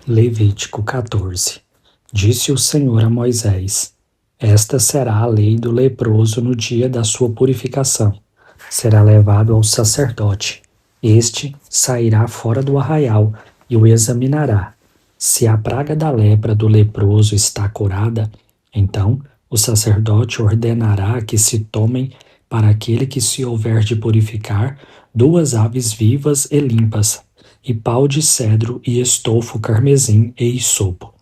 Levítico 14. Disse o Senhor a Moisés: Esta será a lei do leproso no dia da sua purificação. Será levado ao sacerdote. Este sairá fora do arraial e o examinará. Se a praga da lepra do leproso está curada, então o sacerdote ordenará que se tomem para aquele que se houver de purificar 2 aves vivas e limpas, e pau de cedro e estofo carmesim e isopo.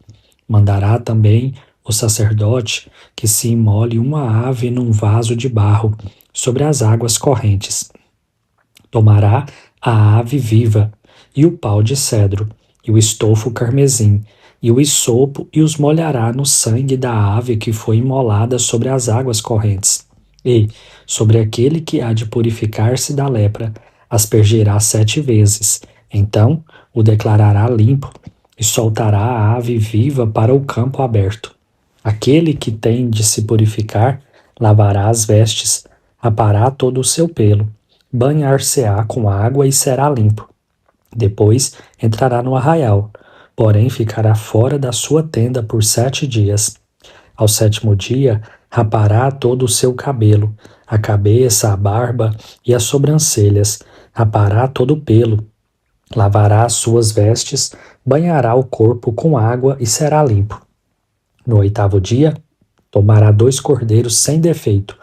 Mandará também o sacerdote que se imole uma ave num vaso de barro sobre as águas correntes. Tomará a ave viva, e o pau de cedro, e o estofo carmesim, e o isopo, e os molhará no sangue da ave que foi imolada sobre as águas correntes. E, sobre aquele que há de purificar-se da lepra, aspergirá 7 vezes. Então o declarará limpo, e soltará a ave viva para o campo aberto. Aquele que tem de se purificar, lavará as vestes, apará todo o seu pelo, banhar-se-á com água e será limpo. Depois entrará no arraial, porém ficará fora da sua tenda por 7 dias. Ao 7º dia, rapará todo o seu cabelo, a cabeça, a barba e as sobrancelhas, rapará todo o pelo, lavará as suas vestes, banhará o corpo com água e será limpo. No 8º dia, tomará 2 cordeiros sem defeito,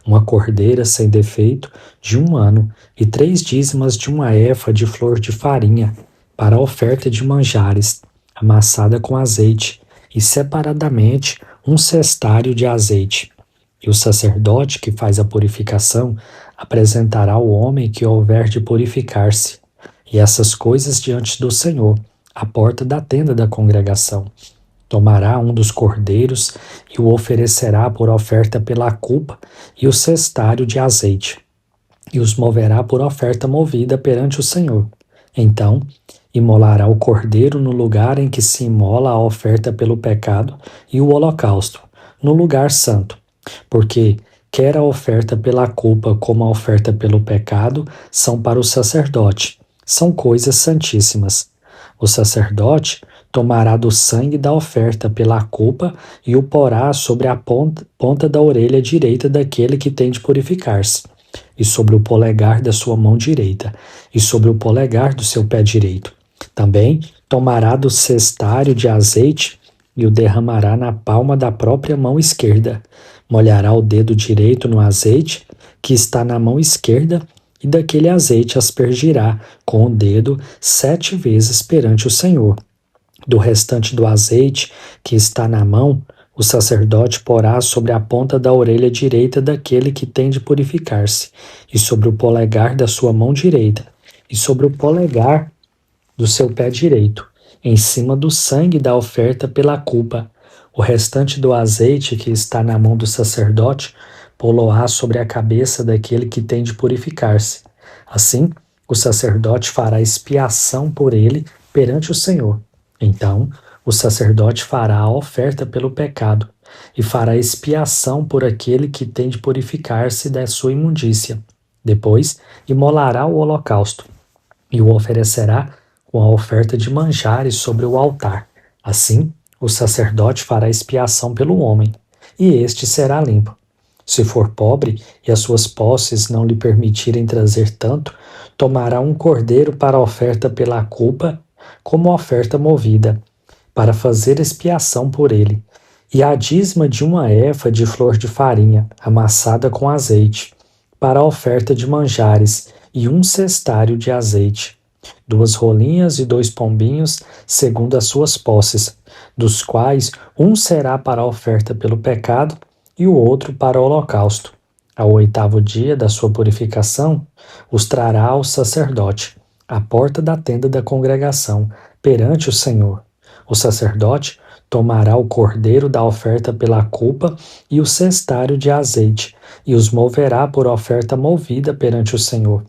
uma cordeira sem defeito de 1 ano e 3 dízimas de 1 efa de flor de farinha, para a oferta de manjares, amassada com azeite, e separadamente 1 cestário de azeite. E o sacerdote que faz a purificação apresentará o homem que houver de purificar-se, e essas coisas diante do Senhor, à porta da tenda da congregação. Tomará um dos cordeiros e o oferecerá por oferta pela culpa e o cestário de azeite, e os moverá por oferta movida perante o Senhor. Então, imolará o cordeiro no lugar em que se imola a oferta pelo pecado e o holocausto, no lugar santo, porque quer a oferta pela culpa como a oferta pelo pecado são para o sacerdote, são coisas santíssimas. O sacerdote tomará do sangue da oferta pela culpa e o porá sobre a ponta da orelha direita daquele que tem de purificar-se, e sobre o polegar da sua mão direita, e sobre o polegar do seu pé direito. Também tomará do cestário de azeite e o derramará na palma da própria mão esquerda. Molhará o dedo direito no azeite que está na mão esquerda, e daquele azeite aspergirá com o dedo 7 vezes perante o Senhor. Do restante do azeite que está na mão, o sacerdote porá sobre a ponta da orelha direita daquele que tem de purificar-se, e sobre o polegar da sua mão direita, e sobre o polegar do seu pé direito, em cima do sangue da oferta pela culpa. O restante do azeite que está na mão do sacerdote pô-lo-á sobre a cabeça daquele que tem de purificar-se. Assim, o sacerdote fará expiação por ele perante o Senhor. Então, o sacerdote fará a oferta pelo pecado e fará expiação por aquele que tem de purificar-se da sua imundícia. Depois, imolará o holocausto e o oferecerá com a oferta de manjares sobre o altar. Assim, o sacerdote fará expiação pelo homem, e este será limpo. Se for pobre e as suas posses não lhe permitirem trazer tanto, tomará um cordeiro para a oferta pela culpa, como oferta movida, para fazer expiação por ele, e a dízima de 1 efa de flor de farinha, amassada com azeite, para a oferta de manjares, e 1 cestário de azeite, 2 rolinhas e 2 pombinhos, segundo as suas posses, dos quais um será para a oferta pelo pecado, e o outro para o holocausto. Ao 8º dia da sua purificação, os trará ao sacerdote, à porta da tenda da congregação, perante o Senhor. O sacerdote tomará o cordeiro da oferta pela culpa e o cestário de azeite, e os moverá por oferta movida perante o Senhor.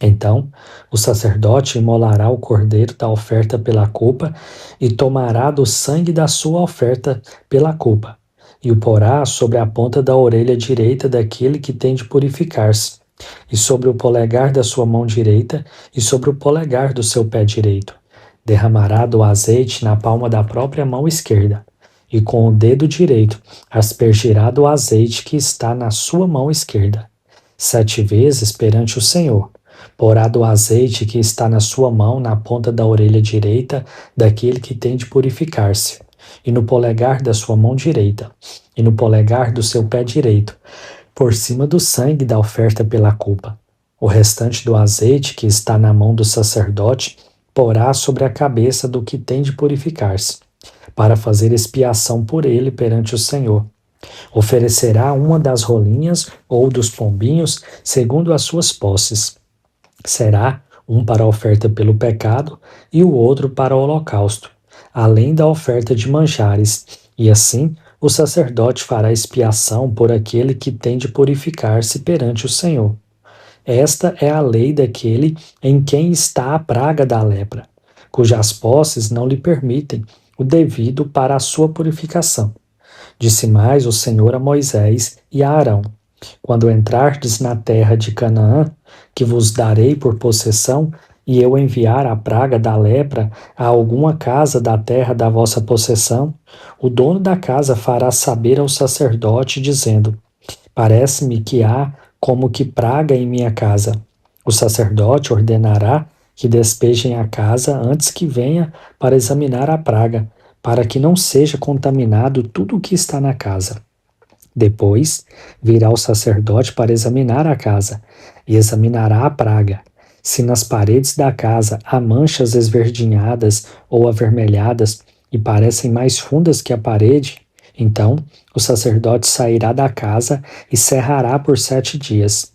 Então, o sacerdote imolará o cordeiro da oferta pela culpa e tomará do sangue da sua oferta pela culpa, e o porá sobre a ponta da orelha direita daquele que tem de purificar-se, e sobre o polegar da sua mão direita, e sobre o polegar do seu pé direito. derramará do azeite na palma da própria mão esquerda, e com o dedo direito aspergirá do azeite que está na sua mão esquerda. 7 vezes perante o Senhor. Porá do azeite que está na sua mão na ponta da orelha direita daquele que tem de purificar-se, e no polegar da sua mão direita, e no polegar do seu pé direito, por cima do sangue da oferta pela culpa. O restante do azeite que está na mão do sacerdote porá sobre a cabeça do que tem de purificar-se, para fazer expiação por ele perante o Senhor. Oferecerá uma das rolinhas ou dos pombinhos, segundo as suas posses. Será um para a oferta pelo pecado e o outro para o holocausto, além da oferta de manjares, e assim o sacerdote fará expiação por aquele que tem de purificar-se perante o Senhor. Esta é a lei daquele em quem está a praga da lepra, cujas posses não lhe permitem o devido para a sua purificação. Disse mais o Senhor a Moisés e a Arão: quando entrardes na terra de Canaã, que vos darei por possessão, e eu enviar a praga da lepra a alguma casa da terra da vossa possessão, o dono da casa fará saber ao sacerdote, dizendo: parece-me que há como que praga em minha casa. O sacerdote ordenará que despejem a casa antes que venha para examinar a praga, para que não seja contaminado tudo o que está na casa. Depois virá o sacerdote para examinar a casa, e examinará a praga. Se nas paredes da casa há manchas esverdinhadas ou avermelhadas e parecem mais fundas que a parede, então o sacerdote sairá da casa e cerrará por 7 dias.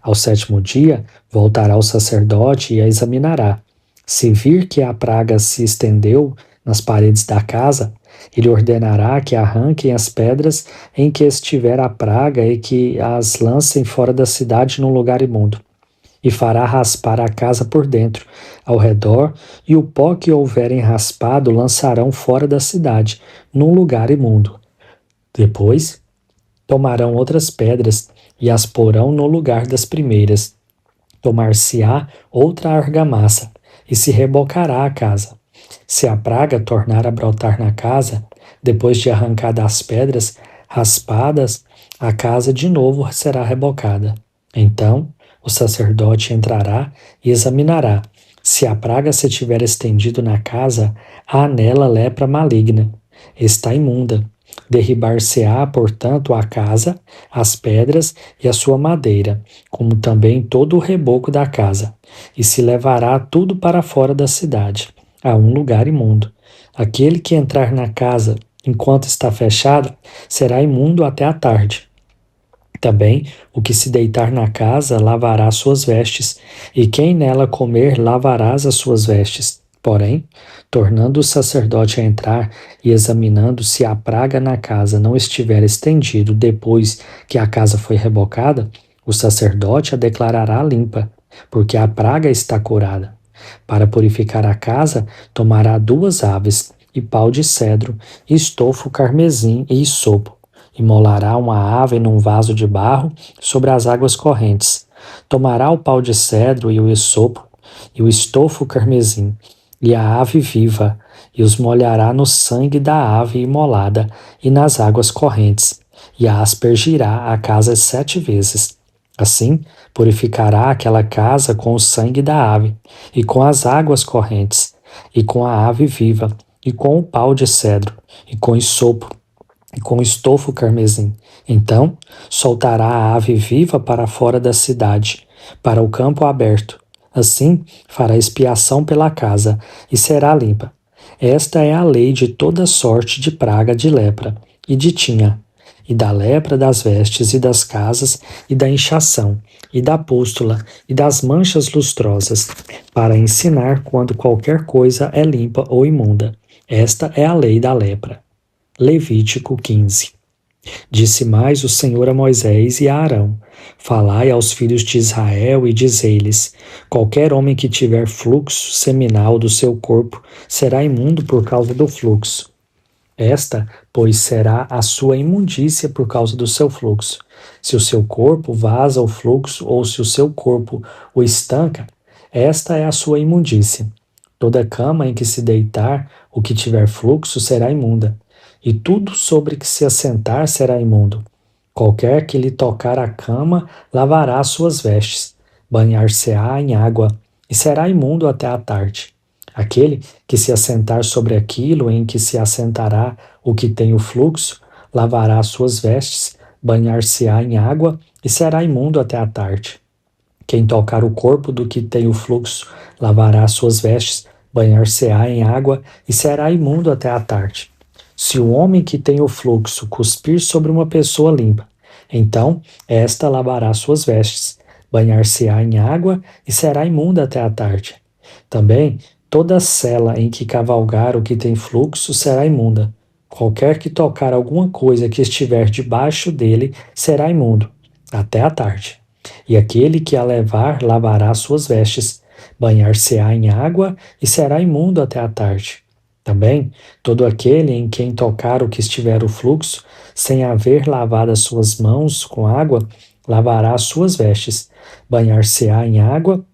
Ao 7º dia, voltará o sacerdote e a examinará. Se vir que a praga se estendeu nas paredes da casa, ele ordenará que arranquem as pedras em que estiver a praga e que as lancem fora da cidade num lugar imundo. E fará raspar a casa por dentro, ao redor, e o pó que houverem raspado lançarão fora da cidade, num lugar imundo. Depois, tomarão outras pedras e as porão no lugar das primeiras. Tomar-se-á outra argamassa, e se rebocará a casa. Se a praga tornar a brotar na casa, depois de arrancadas as pedras raspadas, a casa de novo será rebocada. Então, o sacerdote entrará e examinará. Se a praga se tiver estendido na casa, há nela lepra maligna. Está imunda. Derribar-se-á, portanto, a casa, as pedras e a sua madeira, como também todo o reboco da casa, e se levará tudo para fora da cidade, a um lugar imundo. Aquele que entrar na casa enquanto está fechada será imundo até a tarde. Também o que se deitar na casa lavará suas vestes, e quem nela comer lavarás as suas vestes. Porém, tornando o sacerdote a entrar e examinando se a praga na casa não estiver estendido depois que a casa foi rebocada, o sacerdote a declarará limpa, porque a praga está curada. Para purificar a casa, tomará 2 aves, e pau de cedro, e estofo carmesim e isopo. Imolará uma ave num vaso de barro sobre as águas correntes. Tomará o pau de cedro e o isopo, e o estofo carmesim, e a ave viva, e os molhará no sangue da ave imolada e nas águas correntes, e a aspergirá a casa 7 vezes. Assim, purificará aquela casa com o sangue da ave, e com as águas correntes, e com a ave viva, e com o pau de cedro, e com isopo, e com estofo carmesim. Então, soltará a ave viva para fora da cidade, para o campo aberto. Assim, fará expiação pela casa, e será limpa. Esta é a lei de toda sorte de praga de lepra, e de tinha, e da lepra das vestes e das casas, e da inchação, e da pústula, e das manchas lustrosas, para ensinar quando qualquer coisa é limpa ou imunda. Esta é a lei da lepra. Levítico 15. Disse mais o Senhor a Moisés e a Arão: falai aos filhos de Israel e dizei-lhes: qualquer homem que tiver fluxo seminal do seu corpo será imundo por causa do fluxo. Esta, pois, será a sua imundícia por causa do seu fluxo. Se o seu corpo vaza o fluxo ou se o seu corpo o estanca, esta é a sua imundícia. Toda cama em que se deitar o que tiver fluxo será imunda, e tudo sobre que se assentar será imundo. Qualquer que lhe tocar a cama lavará as suas vestes, banhar-se-á em água, e será imundo até a tarde. Aquele que se assentar sobre aquilo em que se assentará o que tem o fluxo, lavará as suas vestes, banhar-se-á em água, e será imundo até a tarde. Quem tocar o corpo do que tem o fluxo, lavará as suas vestes, banhar-se-á em água, e será imundo até a tarde. Se o homem que tem o fluxo cuspir sobre uma pessoa limpa, então esta lavará suas vestes, banhar-se-á em água, e será imunda até a tarde. Também toda sela em que cavalgar o que tem fluxo será imunda. Qualquer que tocar alguma coisa que estiver debaixo dele será imundo, até a tarde. E aquele que a levar lavará suas vestes, banhar-se-á em água e será imundo até a tarde. Também todo aquele em quem tocar o que estiver o fluxo, sem haver lavado as suas mãos com água, lavará as suas vestes, banhar-se-á em água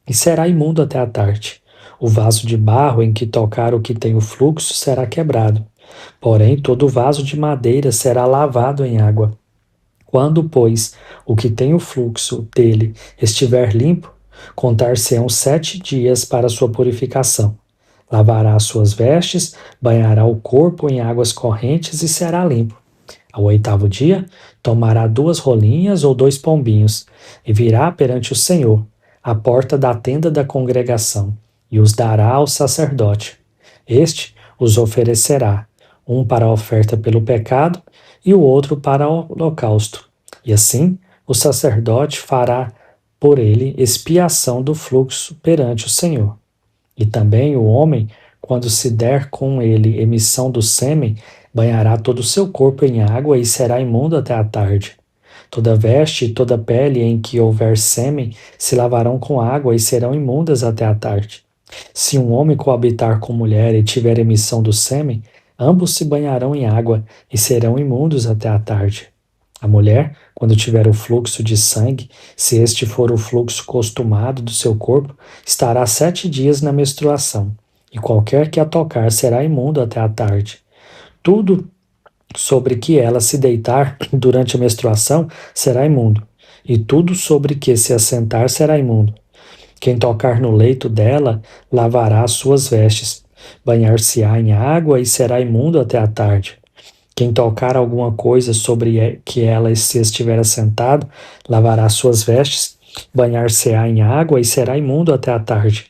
e será imundo até a tarde. O vaso de barro em que tocar o que tem o fluxo será quebrado. Porém, todo vaso de madeira será lavado em água. Quando, pois, o que tem o fluxo dele estiver limpo, contar-se-ão 7 dias para sua purificação. Lavará as suas vestes, banhará o corpo em águas correntes e será limpo. Ao 8º dia, tomará 2 rolinhas ou 2 pombinhos, e virá perante o Senhor, à porta da tenda da congregação, e os dará ao sacerdote. Este os oferecerá, um para a oferta pelo pecado e o outro para o holocausto. E assim, o sacerdote fará por ele expiação do fluxo perante o Senhor. E também o homem, quando se der com ele emissão do sêmen, banhará todo o seu corpo em água e será imundo até a tarde. Toda veste e toda pele em que houver sêmen se lavarão com água e serão imundas até a tarde. Se um homem coabitar com mulher e tiver emissão do sêmen, ambos se banharão em água e serão imundos até a tarde. A mulher, quando tiver o fluxo de sangue, se este for o fluxo costumado do seu corpo, estará 7 dias na menstruação, e qualquer que a tocar será imundo até a tarde. Tudo sobre que ela se deitar durante a menstruação será imundo, e tudo sobre que se assentar será imundo. Quem tocar no leito dela lavará as suas vestes, banhar-se-á em água e será imundo até a tarde. Quem tocar alguma coisa sobre que ela se estiver assentado, lavará suas vestes, banhar-se-á em água e será imundo até a tarde.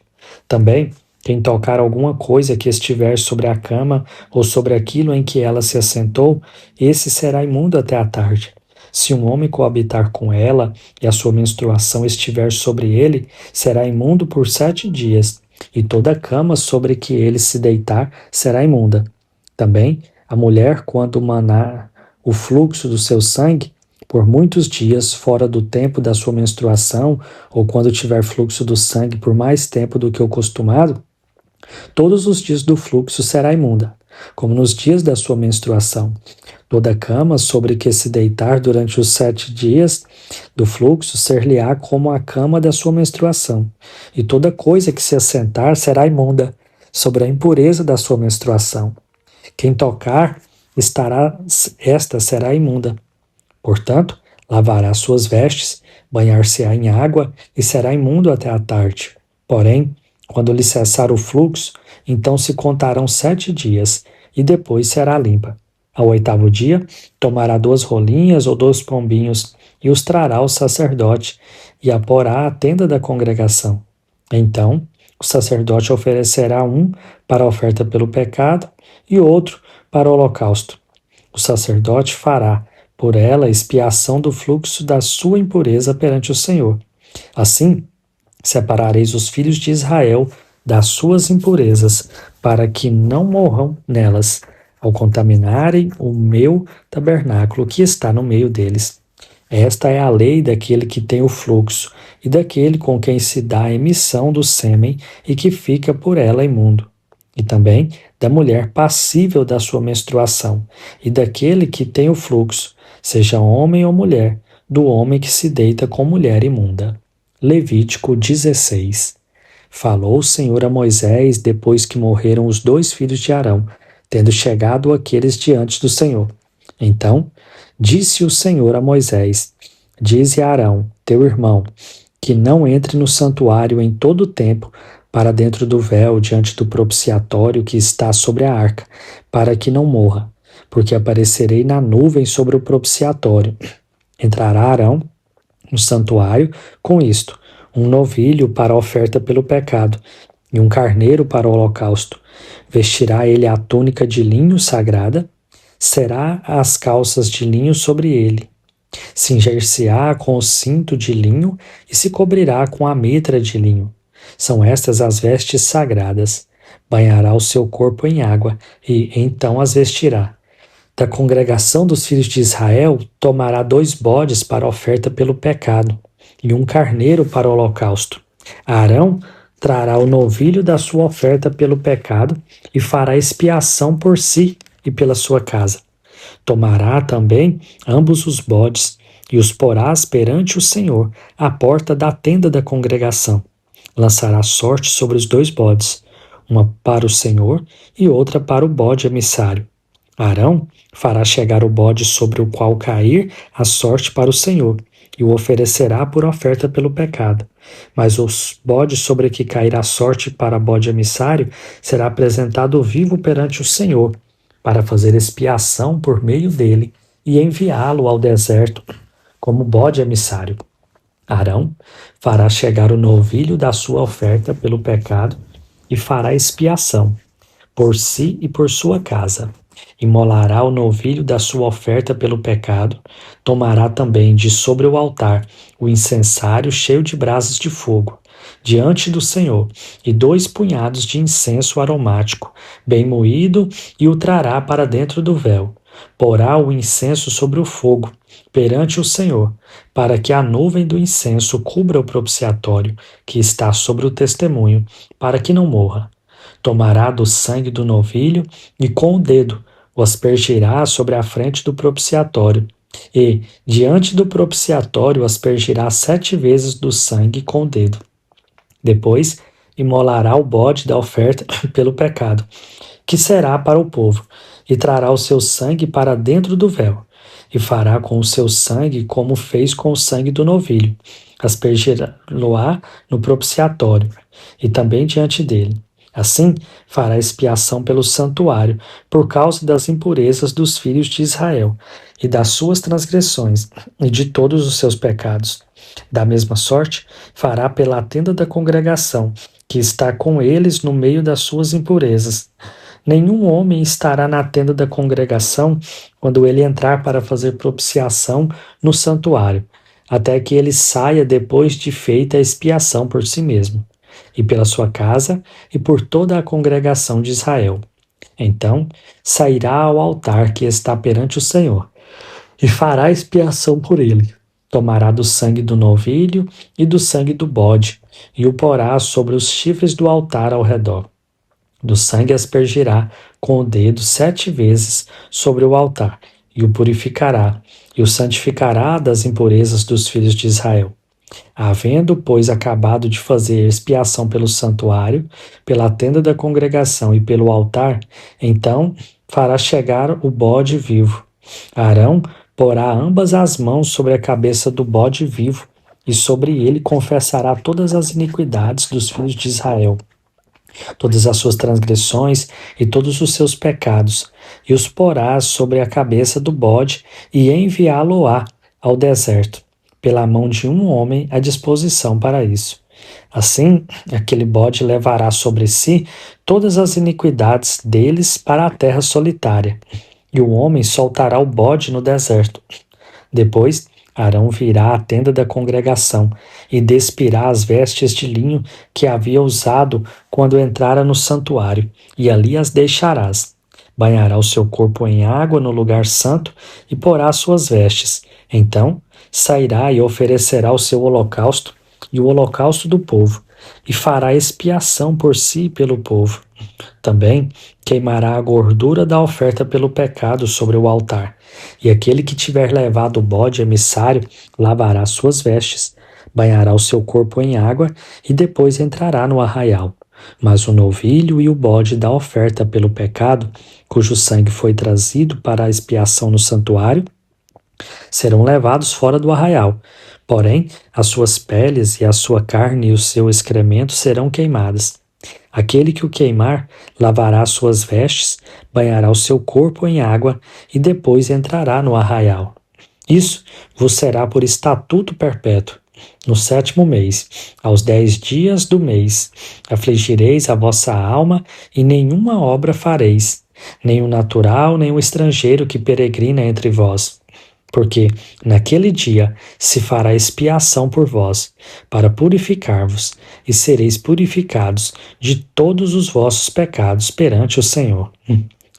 Também, quem tocar alguma coisa que estiver sobre a cama ou sobre aquilo em que ela se assentou, esse será imundo até a tarde. Se um homem coabitar com ela e a sua menstruação estiver sobre ele, será imundo por 7 dias, e toda cama sobre que ele se deitar será imunda. Também, a mulher, quando manar o fluxo do seu sangue, por muitos dias fora do tempo da sua menstruação, ou quando tiver fluxo do sangue por mais tempo do que o costumado, todos os dias do fluxo será imunda, como nos dias da sua menstruação. Toda cama sobre que se deitar durante os 7 dias do fluxo ser-lhe-á como a cama da sua menstruação, e toda coisa que se assentar será imunda, sobre a impureza da sua menstruação. Quem tocar, esta será imunda. Portanto, lavará suas vestes, banhar-se-á em água e será imundo até a tarde. Porém, quando lhe cessar o fluxo, então se contarão 7 dias, e depois será limpa. Ao 8º dia, tomará 2 rolinhas ou 2 pombinhos, e os trará ao sacerdote, e a porá à tenda da congregação. Então, o sacerdote oferecerá um para a oferta pelo pecado e outro para o holocausto. O sacerdote fará por ela expiação do fluxo da sua impureza perante o Senhor. Assim, separareis os filhos de Israel das suas impurezas, para que não morram nelas, ao contaminarem o meu tabernáculo que está no meio deles. Esta é a lei daquele que tem o fluxo, e daquele com quem se dá a emissão do sêmen e que fica por ela imundo. E também da mulher passível da sua menstruação, e daquele que tem o fluxo, seja homem ou mulher, do homem que se deita com mulher imunda. Levítico 16. Falou o Senhor a Moisés depois que morreram os 2 filhos de Arão, tendo chegado aqueles diante do Senhor. Então disse o Senhor a Moisés: Dize a Arão, teu irmão, que não entre no santuário em todo o tempo, para dentro do véu, diante do propiciatório que está sobre a arca, para que não morra, porque aparecerei na nuvem sobre o propiciatório. Entrará Arão no santuário com isto: um novilho para a oferta pelo pecado, e um carneiro para o holocausto. Vestirá ele a túnica de linho sagrada, será as calças de linho sobre ele. Cingir-se-á com o cinto de linho e se cobrirá com a mitra de linho. São estas as vestes sagradas. Banhará o seu corpo em água e então as vestirá. Da congregação dos filhos de Israel tomará 2 bodes para a oferta pelo pecado e um carneiro para o holocausto. Arão trará o novilho da sua oferta pelo pecado e fará expiação por si e pela sua casa. Tomará também ambos os bodes e os porás perante o Senhor, à porta da tenda da congregação. Lançará sorte sobre os 2 bodes, uma para o Senhor e outra para o bode emissário. Arão fará chegar o bode sobre o qual cair a sorte para o Senhor, e o oferecerá por oferta pelo pecado. Mas os bodes sobre que cair a sorte para bode emissário será apresentado vivo perante o Senhor, para fazer expiação por meio dele e enviá-lo ao deserto como bode emissário. Arão fará chegar o novilho da sua oferta pelo pecado e fará expiação por si e por sua casa. Imolará o novilho da sua oferta pelo pecado, tomará também de sobre o altar o incensário cheio de brasas de fogo, diante do Senhor, e 2 punhados de incenso aromático, bem moído, e o trará para dentro do véu. Porá o incenso sobre o fogo, perante o Senhor, para que a nuvem do incenso cubra o propiciatório, que está sobre o testemunho, para que não morra. Tomará do sangue do novilho e com o dedo o aspergirá sobre a frente do propiciatório, e, diante do propiciatório, aspergirá 7 vezes do sangue com o dedo. Depois, imolará o bode da oferta pelo pecado, que será para o povo, e trará o seu sangue para dentro do véu, e fará com o seu sangue como fez com o sangue do novilho, aspergirá-lo-á no propiciatório, e também diante dele. Assim, fará expiação pelo santuário, por causa das impurezas dos filhos de Israel, e das suas transgressões, e de todos os seus pecados. Da mesma sorte, fará pela tenda da congregação, que está com eles no meio das suas impurezas. Nenhum homem estará na tenda da congregação quando ele entrar para fazer propiciação no santuário, até que ele saia depois de feita a expiação por si mesmo, e pela sua casa, e por toda a congregação de Israel. Então sairá ao altar que está perante o Senhor, e fará expiação por ele. Tomará do sangue do novilho e do sangue do bode, e o porá sobre os chifres do altar ao redor. Do sangue aspergirá com o dedo 7 vezes sobre o altar, e o purificará, e o santificará das impurezas dos filhos de Israel. Havendo, pois, acabado de fazer expiação pelo santuário, pela tenda da congregação e pelo altar, então fará chegar o bode vivo. Arão porá ambas as mãos sobre a cabeça do bode vivo, e sobre ele confessará todas as iniquidades dos filhos de Israel, todas as suas transgressões e todos os seus pecados, e os porá sobre a cabeça do bode, e enviá-lo-á ao deserto, pela mão de um homem à disposição para isso. Assim, aquele bode levará sobre si todas as iniquidades deles para a terra solitária, e o homem soltará o bode no deserto. Depois, Arão virá à tenda da congregação e despirá as vestes de linho que havia usado quando entrara no santuário, e ali as deixarás. Banhará o seu corpo em água no lugar santo e porá suas vestes. Então sairá e oferecerá o seu holocausto e o holocausto do povo, e fará expiação por si e pelo povo. Também queimará a gordura da oferta pelo pecado sobre o altar, e aquele que tiver levado o bode emissário lavará suas vestes, banhará o seu corpo em água e depois entrará no arraial. Mas o novilho e o bode da oferta pelo pecado, cujo sangue foi trazido para a expiação no santuário, serão levados fora do arraial. Porém, as suas peles e a sua carne e o seu excremento serão queimadas. Aquele que o queimar lavará suas vestes, banhará o seu corpo em água e depois entrará no arraial. Isso vos será por estatuto perpétuo. No 7º mês, aos 10 dias do mês, afligireis a vossa alma e nenhuma obra fareis, nem o natural, nem o estrangeiro que peregrina entre vós. Porque naquele dia se fará expiação por vós, para purificar-vos, e sereis purificados de todos os vossos pecados perante o Senhor.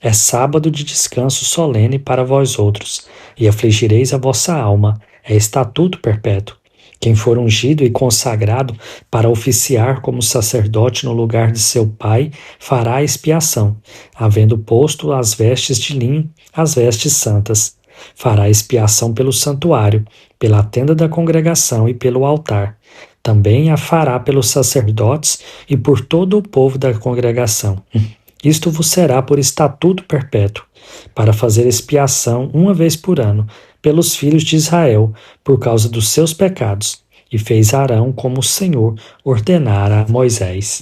É sábado de descanso solene para vós outros, e afligireis a vossa alma, é estatuto perpétuo. Quem for ungido e consagrado para oficiar como sacerdote no lugar de seu pai, fará a expiação, havendo posto as vestes de linho, as vestes santas. Fará expiação pelo santuário, pela tenda da congregação e pelo altar. Também a fará pelos sacerdotes e por todo o povo da congregação. Isto vos será por estatuto perpétuo, para fazer expiação uma vez por ano pelos filhos de Israel, por causa dos seus pecados. E fez Arão como o Senhor ordenara a Moisés.